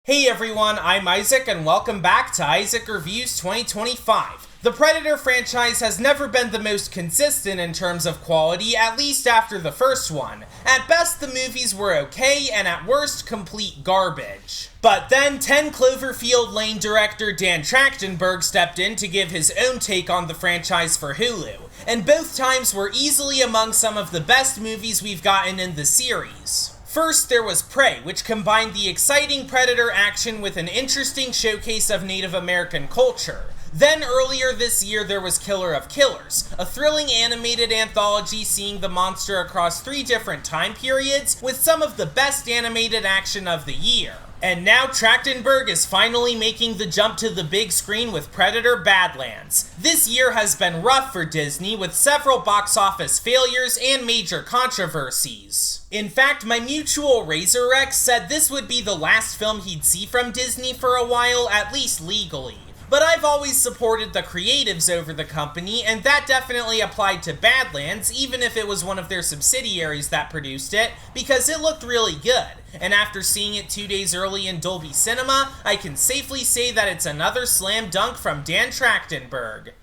Hey everyone, I'm Isaac and welcome back to Isaac Reviews 2025. The Predator franchise has never been the most consistent in terms of quality, at least after the first one. At best, the movies were okay, and at worst, complete garbage. But then, 10 Cloverfield Lane director Dan Trachtenberg stepped in to give his own take on the franchise for Hulu, and both times were easily among some of the best movies we've gotten in the series. First, there was Prey, which combined the exciting Predator action with an interesting showcase of Native American culture. Then earlier this year there was Killer of Killers, a thrilling animated anthology seeing the monster across 3 different time periods with some of the best animated action of the year. And now Trachtenberg is finally making the jump to the big screen with Predator Badlands. This year has been rough for Disney with several box office failures and major controversies. In fact, my mutual Razor said this would be the last film he'd see from Disney for a while, at least legally. But I've always supported the creatives over the company, and that definitely applied to Badlands, even if it was one of their subsidiaries that produced it, because it looked really good. And after seeing it 2 days early in Dolby Cinema, I can safely say that it's another slam dunk from Dan Trachtenberg.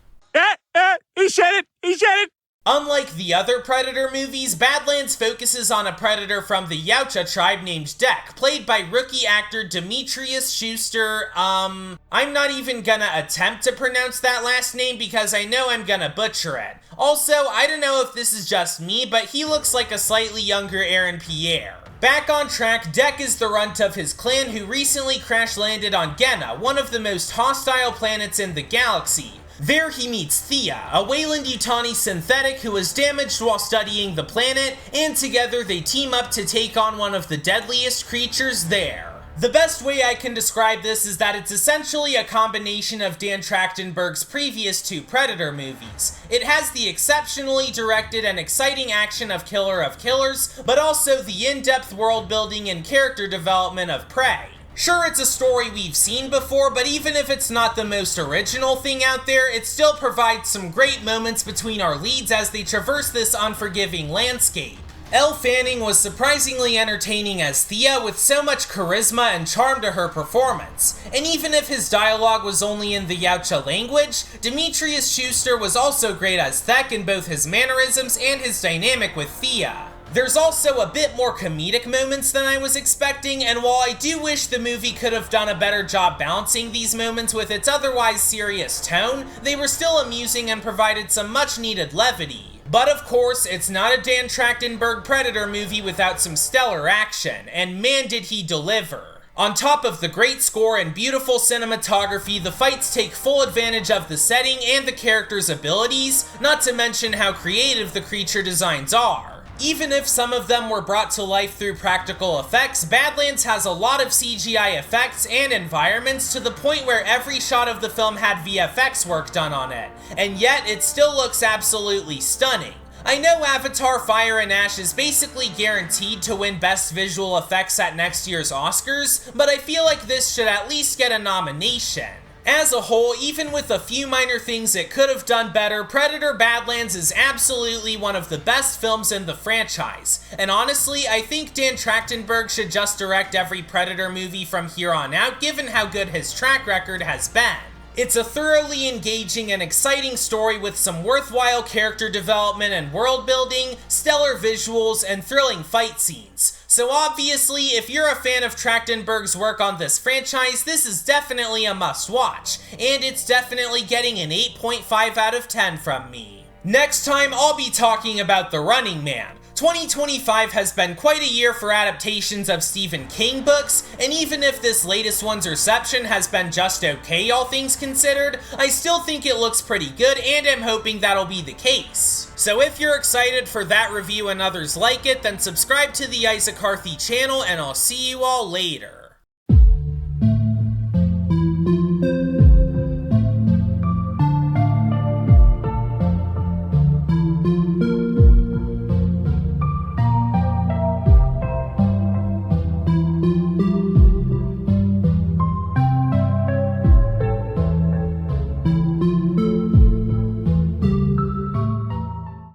He said it! Unlike the other Predator movies, Badlands focuses on a predator from the Yautja tribe named Dek, played by rookie actor Demetrius Schuster. I'm not even gonna attempt to pronounce that last name because I know I'm gonna butcher it. Also, I don't know if this is just me, but he looks like a slightly younger Aaron Pierre. Back on track, Dek is the runt of his clan who recently crash-landed on Genna, one of the most hostile planets in the galaxy. There he meets Thea, a Weyland-Yutani synthetic who was damaged while studying the planet, and together they team up to take on one of the deadliest creatures there. The best way I can describe this is that it's essentially a combination of Dan Trachtenberg's previous 2 Predator movies. It has the exceptionally directed and exciting action of Killer of Killers, but also the in-depth world building and character development of Prey. Sure, it's a story we've seen before, but even if it's not the most original thing out there, it still provides some great moments between our leads as they traverse this unforgiving landscape. Elle Fanning was surprisingly entertaining as Thea with so much charisma and charm to her performance. And even if his dialogue was only in the Yautja language, Demetrius Schuster was also great as Thek in both his mannerisms and his dynamic with Thea. There's also a bit more comedic moments than I was expecting, and while I do wish the movie could have done a better job balancing these moments with its otherwise serious tone, they were still amusing and provided some much needed levity. But of course, it's not a Dan Trachtenberg Predator movie without some stellar action, and man did he deliver. On top of the great score and beautiful cinematography, the fights take full advantage of the setting and the characters' abilities, not to mention how creative the creature designs are. Even if some of them were brought to life through practical effects, Badlands has a lot of CGI effects and environments to the point where every shot of the film had VFX work done on it, and yet it still looks absolutely stunning. I know Avatar: Fire and Ash is basically guaranteed to win Best Visual Effects at next year's Oscars, but I feel like this should at least get a nomination. As a whole, even with a few minor things it could have done better, Predator Badlands is absolutely one of the best films in the franchise. And honestly, I think Dan Trachtenberg should just direct every Predator movie from here on out, given how good his track record has been. It's a thoroughly engaging and exciting story with some worthwhile character development and world building, stellar visuals, and thrilling fight scenes. So obviously, if you're a fan of Trachtenberg's work on this franchise, this is definitely a must-watch, and it's definitely getting an 8.5 out of 10 from me. Next time, I'll be talking about The Running Man. 2025 has been quite a year for adaptations of Stephen King books, and even if this latest one's reception has been just okay, all things considered, I still think it looks pretty good, and I'm hoping that'll be the case. So if you're excited for that review and others like it, then subscribe to the Isaac Carthy channel, and I'll see you all later.